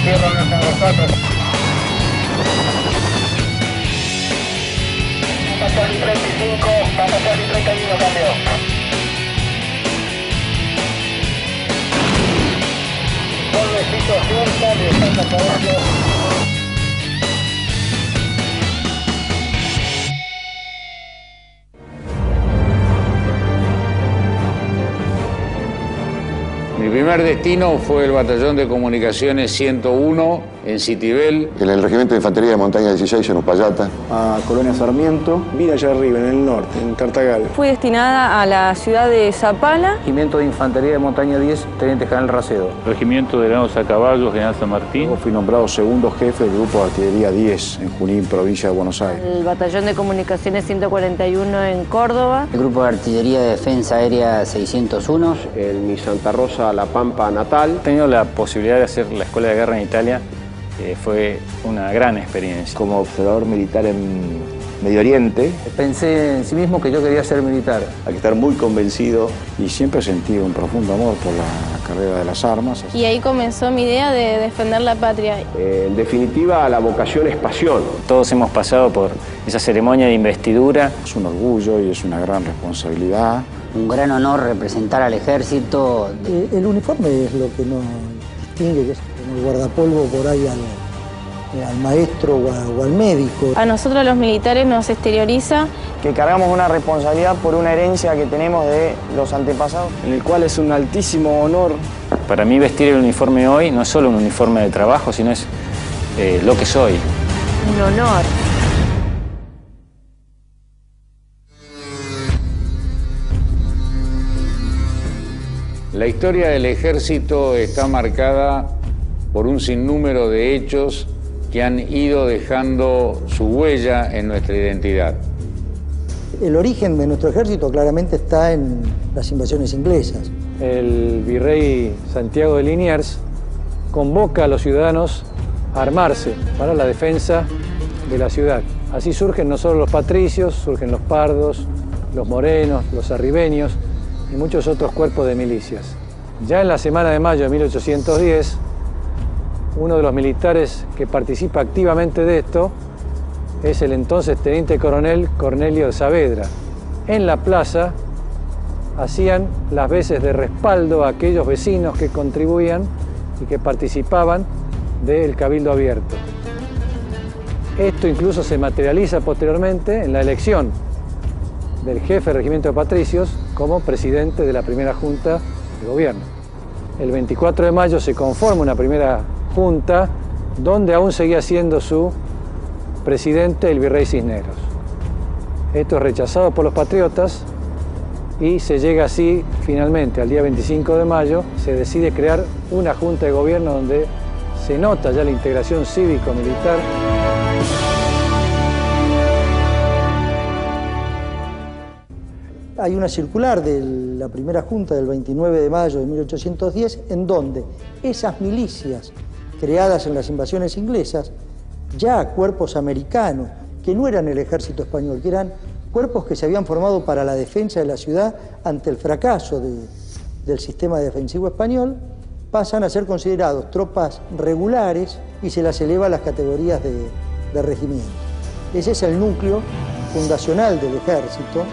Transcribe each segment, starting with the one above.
Cierran hasta los 4. Charlie 35, Papa Charlie 31, cambio. Golpecito cierta de Santa Caballo. Mi primer destino fue el Batallón de Comunicaciones 101 en Citibel. En el Regimiento de Infantería de Montaña 16 en Uspallata. A Colonia Sarmiento, vine allá arriba, en el norte, en Tartagal. Fui destinada a la ciudad de Zapala. Regimiento de Infantería de Montaña 10, Teniente General Racedo. Regimiento de Granados a Caballo, General San Martín. Luego fui nombrado segundo jefe del Grupo de Artillería 10 en Junín, provincia de Buenos Aires. El Batallón de Comunicaciones 141 en Córdoba. El Grupo de Artillería de Defensa Aérea 601. En mi Santa Rosa, La Pampa natal. He tenido la posibilidad de hacer la Escuela de Guerra en Italia. Fue una gran experiencia. Como observador militar en Medio Oriente, pensé en sí mismo que yo quería ser militar. Hay que estar muy convencido. Y siempre sentí un profundo amor por la carrera de las armas. Y ahí comenzó mi idea de defender la patria. En definitiva, la vocación es pasión. Todos hemos pasado por esa ceremonia de investidura. Es un orgullo y es una gran responsabilidad. Un gran honor representar al ejército. El uniforme es lo que nos distingue, que es como el guardapolvo por ahí al maestro o al médico. A nosotros los militares nos exterioriza que cargamos una responsabilidad por una herencia que tenemos de los antepasados, en el cual es un altísimo honor. Para mí vestir el uniforme hoy no es solo un uniforme de trabajo, sino es lo que soy. Un honor. La historia del ejército está marcada por un sinnúmero de hechos que han ido dejando su huella en nuestra identidad. El origen de nuestro ejército claramente está en las invasiones inglesas. El virrey Santiago de Liniers convoca a los ciudadanos a armarse para la defensa de la ciudad. Así surgen no solo los patricios, surgen los pardos, los morenos, los arribeños y muchos otros cuerpos de milicias. Ya en la semana de mayo de 1810, uno de los militares que participa activamente de esto es el entonces teniente coronel Cornelio de Saavedra. En la plaza hacían las veces de respaldo a aquellos vecinos que contribuían y que participaban del Cabildo Abierto. Esto incluso se materializa posteriormente en la elección del jefe del Regimiento de Patricios como presidente de la primera Junta de Gobierno. El 24 de mayo se conforma una primera Junta donde aún seguía siendo su presidente el virrey Cisneros. Esto es rechazado por los patriotas y se llega así finalmente al día 25 de mayo, se decide crear una Junta de Gobierno donde se nota ya la integración cívico-militar. Hay una circular de la primera Junta del 29 de mayo de 1810 en donde esas milicias creadas en las invasiones inglesas, ya cuerpos americanos, que no eran el ejército español, que eran cuerpos que se habían formado para la defensa de la ciudad ante el fracaso del sistema defensivo español, pasan a ser considerados tropas regulares y se las eleva a las categorías de regimiento. Ese es el núcleo fundacional del ejército.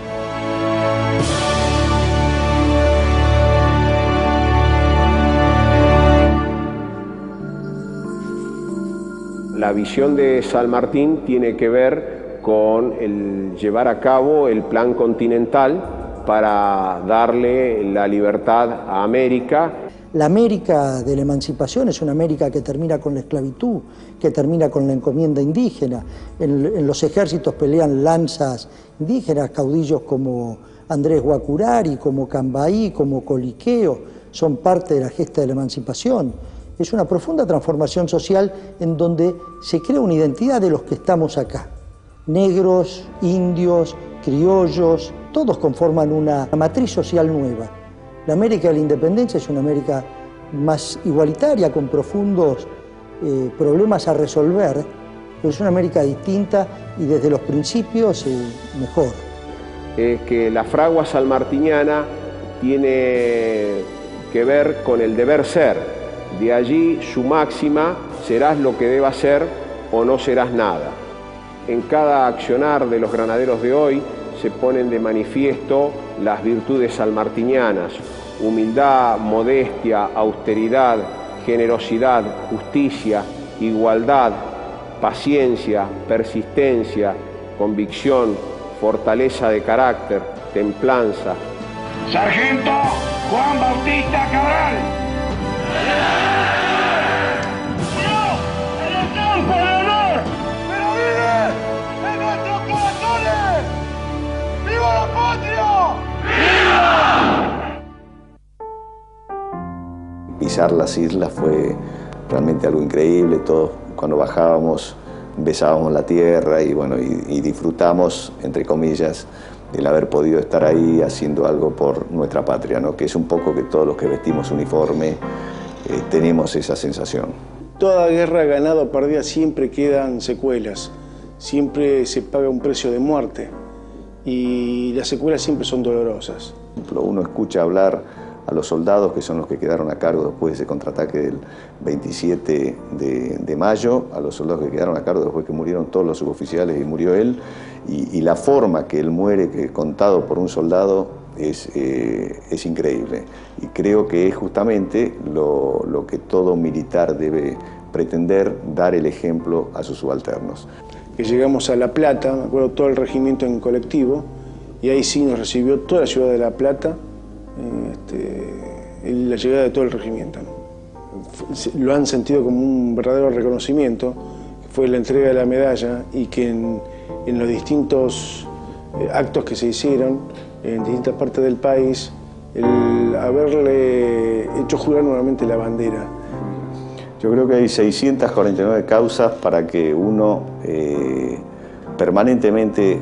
La visión de San Martín tiene que ver con el llevar a cabo el plan continental para darle la libertad a América. La América de la emancipación es una América que termina con la esclavitud, que termina con la encomienda indígena. En los ejércitos pelean lanzas indígenas, caudillos como Andrés Guacurari, como Cambaí, como Coliqueo, son parte de la gesta de la emancipación. Es una profunda transformación social en donde se crea una identidad de los que estamos acá. Negros, indios, criollos, todos conforman una matriz social nueva. La América de la Independencia es una América más igualitaria, con profundos problemas a resolver, pero es una América distinta y desde los principios mejor. Es que la fragua salmartiniana tiene que ver con el deber ser, De allí su máxima: serás lo que debas ser o no serás nada. En cada accionar de los granaderos de hoy se ponen de manifiesto las virtudes salmartinianas: humildad, modestia, austeridad, generosidad, justicia, igualdad, paciencia, persistencia, convicción, fortaleza de carácter, templanza. Sargento Juan Bautista Cabral. ¡No! ¡En el campo de honor! ¡Pero vive en nuestros corazones! ¡Viva la patria! ¡Viva! Pisar las islas fue realmente algo increíble. Todos cuando bajábamos besábamos la tierra y bueno, y disfrutamos, entre comillas, el haber podido estar ahí haciendo algo por nuestra patria, ¿no? Que es un poco que todos los que vestimos uniforme tenemos esa sensación. Toda guerra ganada o perdida siempre quedan secuelas, siempre se paga un precio de muerte y las secuelas siempre son dolorosas. Uno escucha hablar a los soldados que son los que quedaron a cargo después de ese contraataque del 27 de mayo, a los soldados que quedaron a cargo después que murieron todos los suboficiales y murió él, y la forma que él muere, que contado por un soldado, es increíble. Y creo que es justamente lo que todo militar debe pretender, dar el ejemplo a sus subalternos. Que llegamos a La Plata, me acuerdo todo el regimiento en colectivo, y ahí sí nos recibió toda la ciudad de La Plata, la llegada de todo el regimiento, ¿no? Lo han sentido como un verdadero reconocimiento, que fue la entrega de la medalla, y que en los distintos actos que se hicieron en distintas partes del país, el haberle hecho jurar nuevamente la bandera. Yo creo que hay 649 causas para que uno permanentemente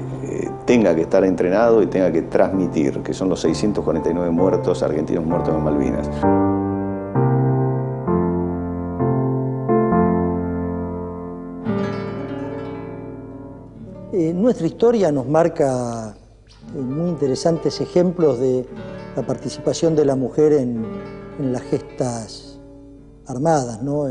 tenga que estar entrenado y tenga que transmitir, que son los 649 muertos, argentinos muertos en Malvinas. Nuestra historia nos marca muy interesantes ejemplos de la participación de la mujer en las gestas armadas, ¿no?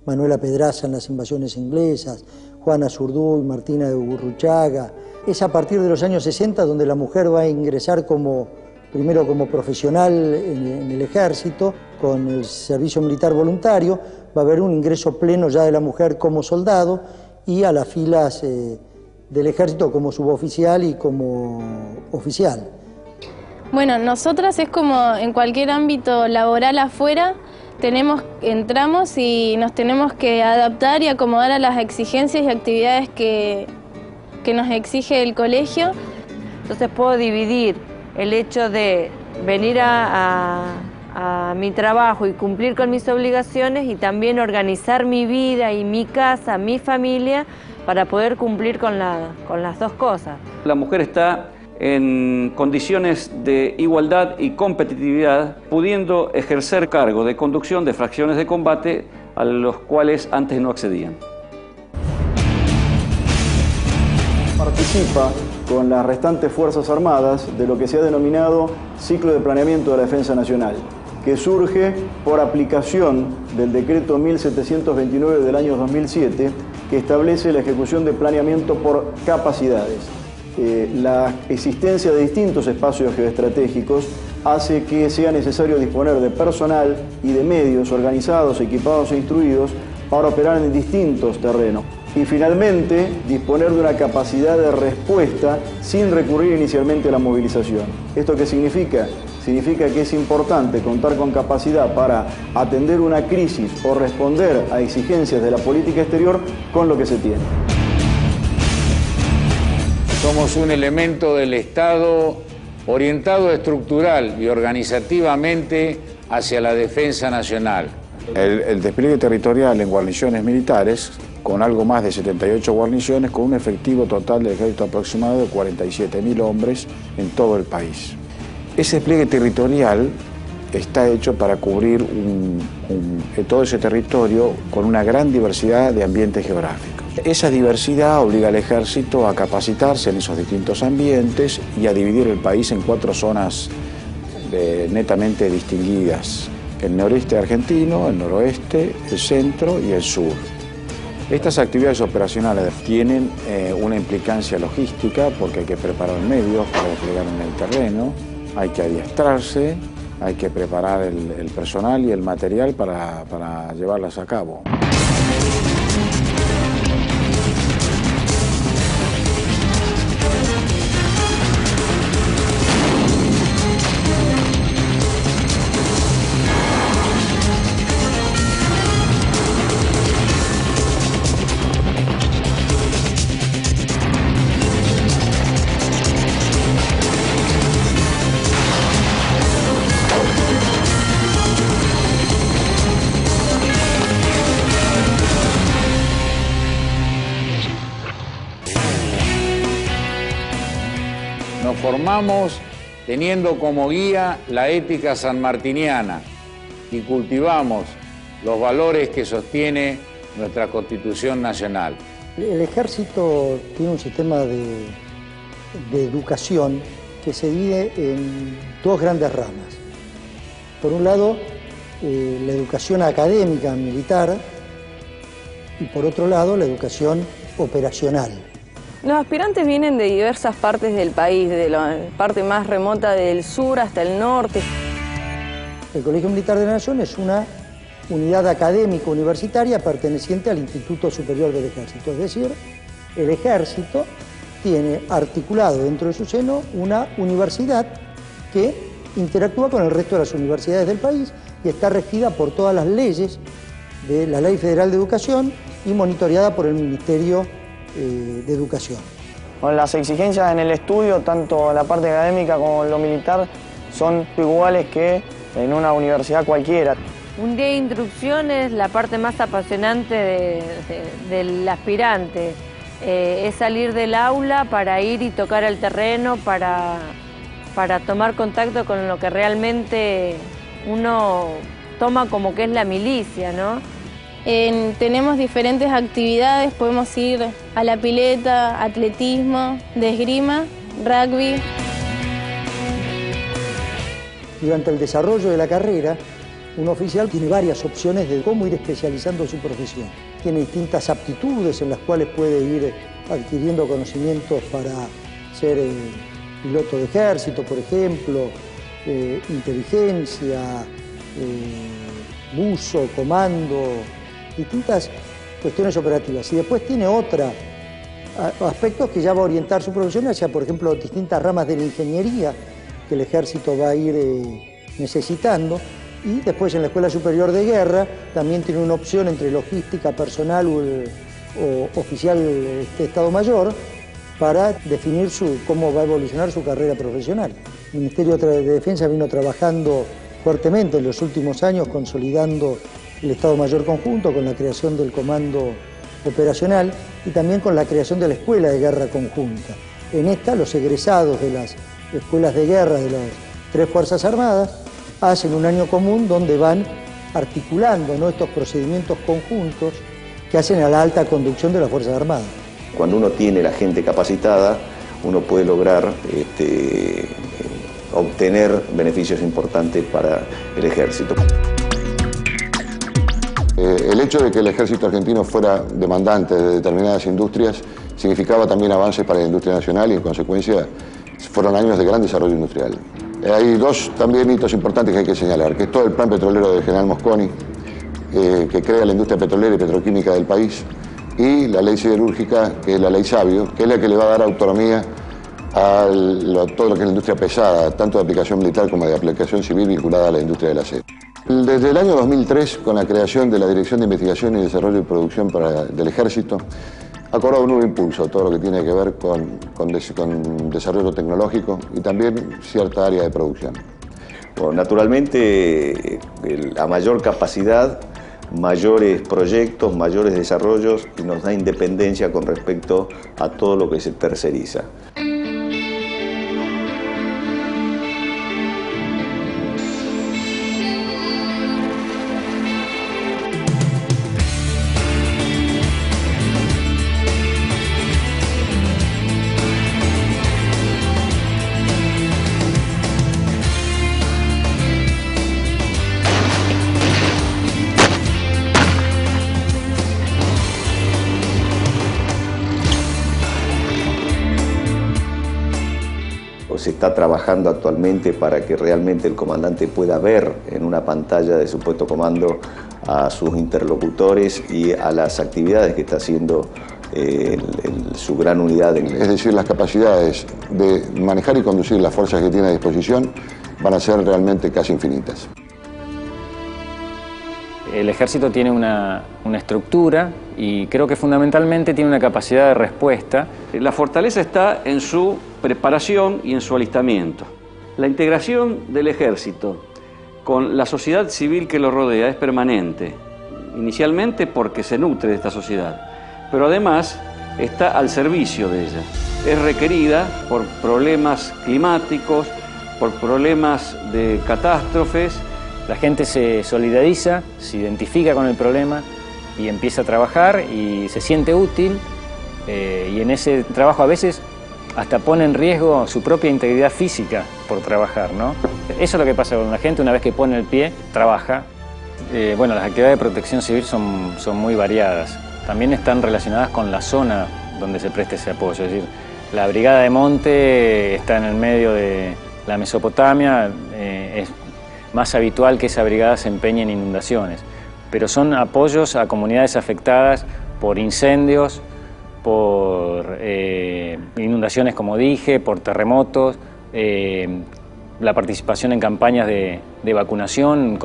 Manuela Pedraza en las invasiones inglesas, Juana Zurduy, Martina de Gurruchaga. Es a partir de los años 60 donde la mujer va a ingresar primero como profesional en el ejército, con el servicio militar voluntario. Va a haber un ingreso pleno ya de la mujer como soldado y a las filas del ejército como suboficial y como oficial. Bueno, nosotras es como en cualquier ámbito laboral afuera, entramos y nos tenemos que adaptar y acomodar a las exigencias y actividades que nos exige el colegio. Entonces puedo dividir el hecho de venir a mi trabajo y cumplir con mis obligaciones y también organizar mi vida y mi casa, mi familia, para poder cumplir con las dos cosas. La mujer está en condiciones de igualdad y competitividad, pudiendo ejercer cargo de conducción de fracciones de combate a los cuales antes no accedían. Participa con las restantes Fuerzas Armadas de lo que se ha denominado Ciclo de Planeamiento de la Defensa Nacional, que surge por aplicación del decreto 1729 del año 2007, que establece la ejecución de planeamiento por capacidades. La existencia de distintos espacios geoestratégicos hace que sea necesario disponer de personal y de medios organizados, equipados e instruidos para operar en distintos terrenos. Y finalmente, disponer de una capacidad de respuesta sin recurrir inicialmente a la movilización. ¿Esto qué significa? Significa que es importante contar con capacidad para atender una crisis o responder a exigencias de la política exterior con lo que se tiene. Somos un elemento del Estado orientado estructural y organizativamente hacia la defensa nacional. El despliegue territorial en guarniciones militares, con algo más de 78 guarniciones, con un efectivo total del ejército aproximado de 47.000 hombres en todo el país. Ese despliegue territorial está hecho para cubrir todo ese territorio con una gran diversidad de ambientes geográficos. Esa diversidad obliga al ejército a capacitarse en esos distintos ambientes y a dividir el país en 4 zonas netamente distinguidas el noreste argentino, el noroeste, el centro y el sur. Estas actividades operacionales tienen una implicancia logística porque hay que preparar medios para desplegar en el terreno, hay que adiestrarse, hay que preparar el personal y el material para llevarlas a cabo. Nos formamos teniendo como guía la ética sanmartiniana y cultivamos los valores que sostiene nuestra Constitución Nacional. El Ejército tiene un sistema de educación que se divide en dos grandes ramas. Por un lado, la educación académica militar y por otro lado, la educación operacional. Los aspirantes vienen de diversas partes del país, de la parte más remota del sur hasta el norte. El Colegio Militar de la Nación es una unidad académica universitaria perteneciente al Instituto Superior del Ejército. Es decir, el Ejército tiene articulado dentro de su seno una universidad que interactúa con el resto de las universidades del país y está regida por todas las leyes de la Ley Federal de Educación y monitoreada por el Ministerio de Educación. Bueno, las exigencias en el estudio, tanto la parte académica como lo militar, son iguales que en una universidad cualquiera. Un día de instrucción es la parte más apasionante del aspirante. Es salir del aula para ir y tocar el terreno, para tomar contacto con lo que realmente uno toma como que es la milicia, ¿no? Tenemos diferentes actividades, podemos ir a la pileta, atletismo, de esgrima, rugby. Durante el desarrollo de la carrera, un oficial tiene varias opciones de cómo ir especializando su profesión. Tiene distintas aptitudes en las cuales puede ir adquiriendo conocimientos para ser piloto de ejército, por ejemplo, inteligencia, buzo, comando, distintas cuestiones operativas. Y después tiene otros aspectos que ya va a orientar su profesión hacia, por ejemplo, distintas ramas de la ingeniería que el ejército va a ir necesitando. Y después en la Escuela Superior de Guerra también tiene una opción entre logística, personal o oficial de Estado Mayor para definir cómo va a evolucionar su carrera profesional. El Ministerio de Defensa vino trabajando fuertemente en los últimos años, consolidando el Estado Mayor Conjunto con la creación del Comando Operacional y también con la creación de la Escuela de Guerra Conjunta. En esta, los egresados de las escuelas de guerra de las tres Fuerzas Armadas hacen un año común donde van articulando, ¿no?, estos procedimientos conjuntos que hacen a la alta conducción de las Fuerzas Armadas. Cuando uno tiene la gente capacitada, uno puede lograr obtener beneficios importantes para el ejército. El hecho de que el ejército argentino fuera demandante de determinadas industrias significaba también avances para la industria nacional y en consecuencia fueron años de gran desarrollo industrial. Hay dos también hitos importantes que hay que señalar, que es todo el plan petrolero del general Mosconi, que crea la industria petrolera y petroquímica del país, y la ley siderúrgica, que es la ley Sabio, que es la que le va a dar autonomía a todo lo que es la industria pesada, tanto de aplicación militar como de aplicación civil vinculada a la industria del acero. Desde el año 2003, con la creación de la Dirección de Investigación y Desarrollo y Producción del Ejército, ha cobrado un nuevo impulso todo lo que tiene que ver con desarrollo tecnológico y también cierta área de producción. Bueno, naturalmente, a mayor capacidad, mayores proyectos, mayores desarrollos y nos da independencia con respecto a todo lo que se terceriza. se está trabajando actualmente para que realmente el comandante pueda ver en una pantalla de su puesto comando a sus interlocutores y a las actividades que está haciendo su gran unidad. Es decir, las capacidades de manejar y conducir las fuerzas que tiene a disposición van a ser realmente casi infinitas. El ejército tiene una estructura y creo que fundamentalmente tiene una capacidad de respuesta. La fortaleza está en su preparación y en su alistamiento. La integración del ejército con la sociedad civil que lo rodea es permanente, inicialmente porque se nutre de esta sociedad, pero además está al servicio de ella. Es requerida por problemas climáticos, por problemas de catástrofes. La gente se solidariza, se identifica con el problema y empieza a trabajar y se siente útil, y en ese trabajo a veces hasta pone en riesgo su propia integridad física por trabajar, ¿no? Eso es lo que pasa con la gente una vez que pone el pie, trabaja. Bueno, las actividades de protección civil son muy variadas. También están relacionadas con la zona donde se presta ese apoyo. Es decir, la Brigada de Monte está en el medio de la Mesopotamia, es más habitual que esa brigada se empeñe en inundaciones, pero son apoyos a comunidades afectadas por incendios, por inundaciones, como dije, por terremotos, la participación en campañas de vacunación,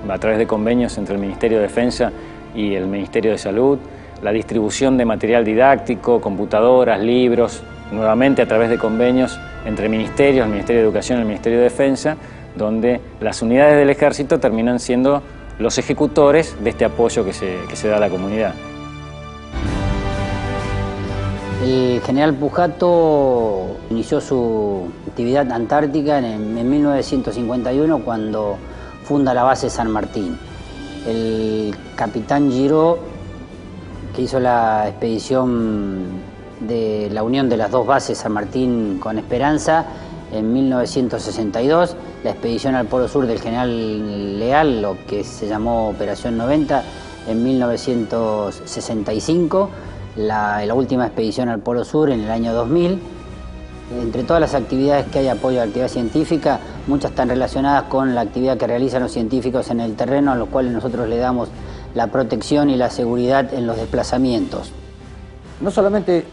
a través de convenios entre el Ministerio de Defensa y el Ministerio de Salud, la distribución de material didáctico, computadoras, libros, nuevamente a través de convenios entre ministerios, el Ministerio de Educación y el Ministerio de Defensa, donde las unidades del ejército terminan siendo los ejecutores de este apoyo que se da a la comunidad. El general Pujato inició su actividad antártica en 1951 cuando funda la base San Martín. El capitán Giró, que hizo la expedición de la unión de las dos bases San Martín con Esperanza en 1962, la expedición al Polo Sur del general Leal, lo que se llamó Operación 90, en 1965, la última expedición al Polo Sur en el año 2000. Entre todas las actividades que hay apoyo a la actividad científica, muchas están relacionadas con la actividad que realizan los científicos en el terreno, a los cuales nosotros le damos la protección y la seguridad en los desplazamientos. No solamente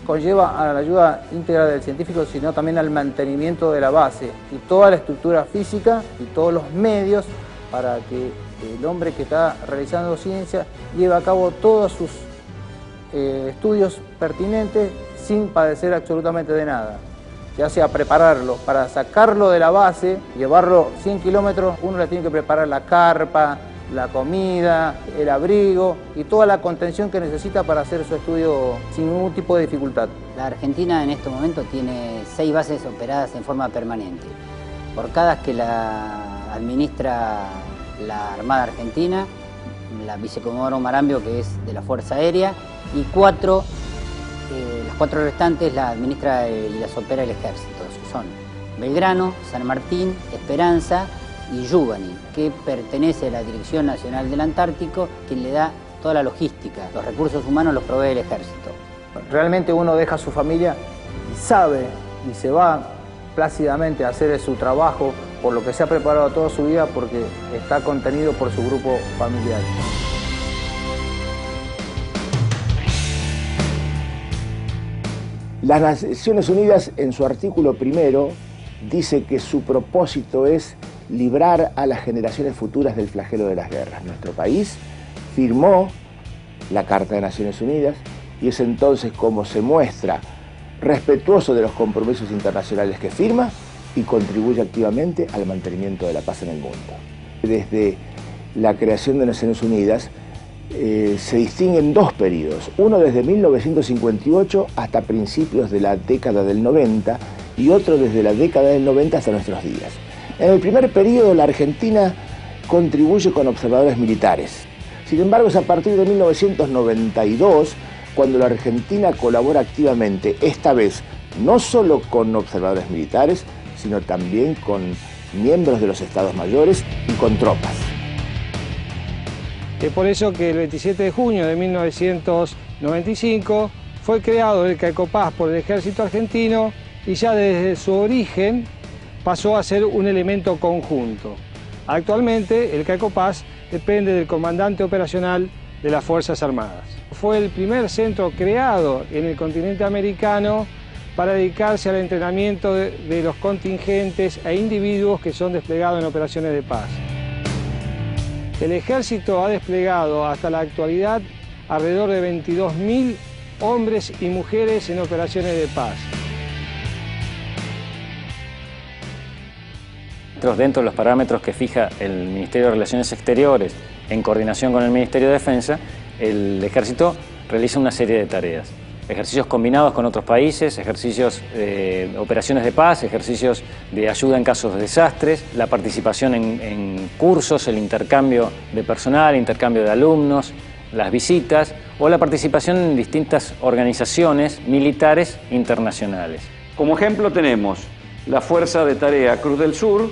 conlleva a la ayuda íntegra del científico, sino también al mantenimiento de la base y toda la estructura física y todos los medios para que el hombre que está realizando ciencia lleve a cabo todos sus estudios pertinentes sin padecer absolutamente de nada. Ya sea prepararlo para sacarlo de la base, llevarlo 100 kilómetros, uno le tiene que preparar la carpa, la comida, el abrigo y toda la contención que necesita para hacer su estudio sin ningún tipo de dificultad. La Argentina en este momento tiene 6 bases operadas en forma permanente. Por cada que la administra la Armada Argentina, la Vicecomodoro Marambio, que es de la Fuerza Aérea, y las 4 restantes las administra y las opera el Ejército. Son Belgrano, San Martín, Esperanza y Yúbani, que pertenece a la Dirección Nacional del Antártico, quien le da toda la logística. Los recursos humanos los provee el Ejército. Realmente uno deja a su familia y sabe y se va plácidamente a hacer su trabajo por lo que se ha preparado toda su vida, porque está contenido por su grupo familiar. Las Naciones Unidas, en su artículo 1, dice que su propósito es librar a las generaciones futuras del flagelo de las guerras. Nuestro país firmó la Carta de Naciones Unidas y es entonces como se muestra respetuoso de los compromisos internacionales que firma y contribuye activamente al mantenimiento de la paz en el mundo. Desde la creación de Naciones Unidas se distinguen 2 periodos, uno desde 1958 hasta principios de la década del 90 y otro desde la década del 90 hasta nuestros días. En el primer periodo la Argentina contribuye con observadores militares. Sin embargo, es a partir de 1992 cuando la Argentina colabora activamente, esta vez no solo con observadores militares, sino también con miembros de los estados mayores y con tropas. Es por eso que el 27 de junio de 1995 fue creado el CAECOPAS por el Ejército Argentino y ya desde su origen pasó a ser un elemento conjunto. Actualmente el CAECOPAS depende del comandante operacional de las Fuerzas Armadas. Fue el primer centro creado en el continente americano para dedicarse al entrenamiento de los contingentes e individuos que son desplegados en operaciones de paz. El Ejército ha desplegado hasta la actualidad alrededor de 22.000 hombres y mujeres en operaciones de paz. Dentro de los parámetros que fija el Ministerio de Relaciones Exteriores en coordinación con el Ministerio de Defensa, el Ejército realiza una serie de tareas. Ejercicios combinados con otros países, ejercicios de operaciones de paz, ejercicios de ayuda en casos de desastres, la participación en cursos, el intercambio de personal, intercambio de alumnos, las visitas o la participación en distintas organizaciones militares internacionales. Como ejemplo tenemos la Fuerza de Tarea Cruz del Sur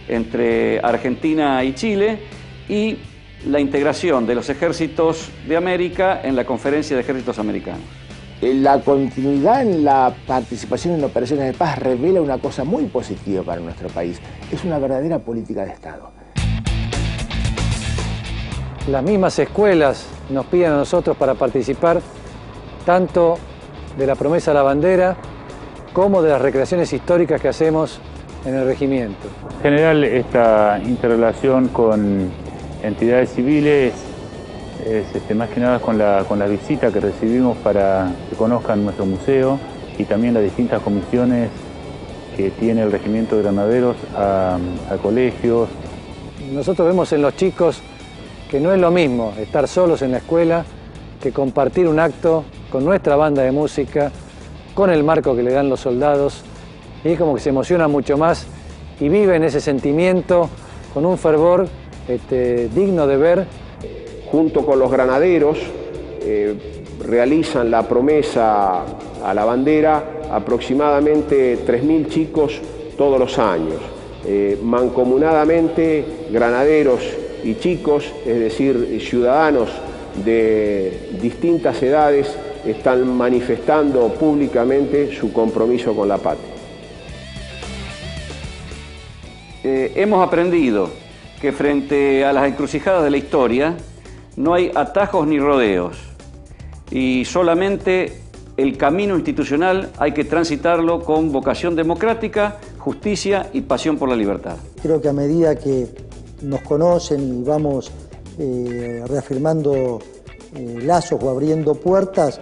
entre Argentina y Chile y la integración de los ejércitos de América en la Conferencia de Ejércitos Americanos. La continuidad en la participación en operaciones de paz revela una cosa muy positiva para nuestro país. Es una verdadera política de Estado. Las mismas escuelas nos piden a nosotros para participar tanto de la promesa a la bandera como de las recreaciones históricas que hacemos en el regimiento. En general, esta interrelación con entidades civiles es más que nada con la visita que recibimos para que conozcan nuestro museo y también las distintas comisiones que tiene el Regimiento de Granaderos a colegios. Nosotros vemos en los chicos que no es lo mismo estar solos en la escuela que compartir un acto con nuestra banda de música, con el marco que le dan los soldados, y es como que se emociona mucho más y viven ese sentimiento con un fervor digno de ver. Junto con los granaderos realizan la promesa a la bandera aproximadamente 3.000 chicos todos los años. Mancomunadamente, granaderos y chicos, es decir, ciudadanos de distintas edades, están manifestando públicamente su compromiso con la patria. Hemos aprendido que frente a las encrucijadas de la historia no hay atajos ni rodeos y solamente el camino institucional hay que transitarlo con vocación democrática, justicia y pasión por la libertad. Creo que a medida que nos conocen y vamos reafirmando lazos o abriendo puertas,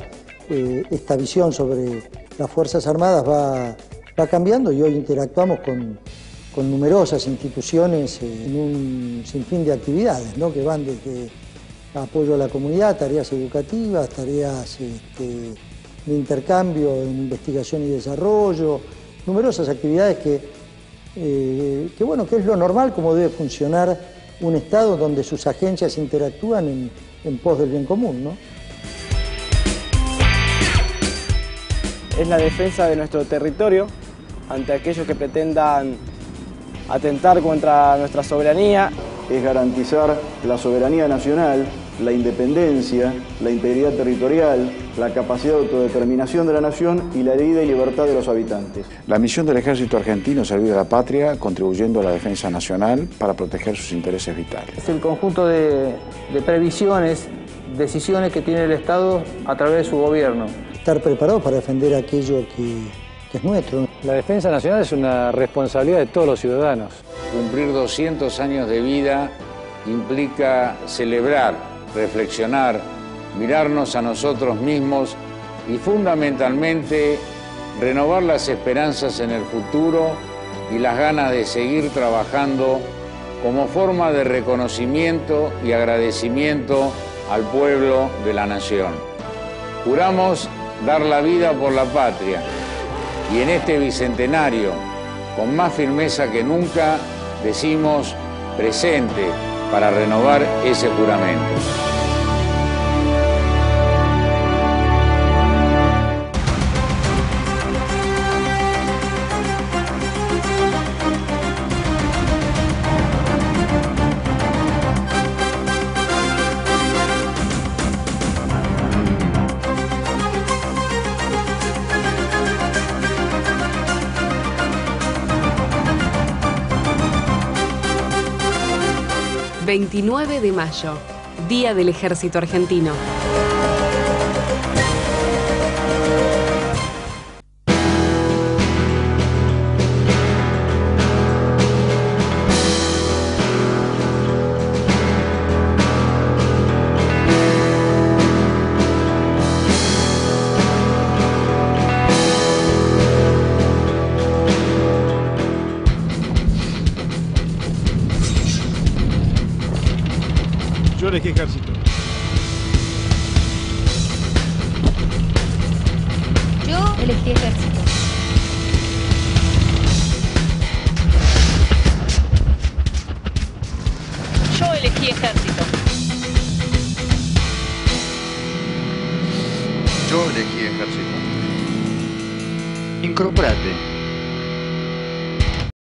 esta visión sobre las Fuerzas Armadas va cambiando y hoy interactuamos con numerosas instituciones en un sinfín de actividades, ¿no? Que van desde apoyo a la comunidad, tareas educativas, tareas de intercambio en investigación y desarrollo, numerosas actividades que es lo normal como debe funcionar un Estado donde sus agencias interactúan en pos del bien común, ¿no? Es la defensa de nuestro territorio ante aquellos que pretendan atentar contra nuestra soberanía. Es garantizar la soberanía nacional, la independencia, la integridad territorial, la capacidad de autodeterminación de la nación y la vida y libertad de los habitantes. La misión del Ejército Argentino es servir a la patria, contribuyendo a la defensa nacional para proteger sus intereses vitales. Es el conjunto de previsiones, decisiones que tiene el Estado a través de su gobierno. Estar preparado para defender aquello que es nuestro. La defensa nacional es una responsabilidad de todos los ciudadanos. Cumplir 200 años de vida implica celebrar, reflexionar, mirarnos a nosotros mismos y fundamentalmente renovar las esperanzas en el futuro y las ganas de seguir trabajando como forma de reconocimiento y agradecimiento al pueblo de la nación. Juramos dar la vida por la patria y en este bicentenario, con más firmeza que nunca, decimos presente para renovar ese juramento. 29 de mayo, Día del Ejército Argentino. Yo elegí ejército. Yo elegí ejército. Yo elegí ejército. Yo elegí ejército. Incorporate.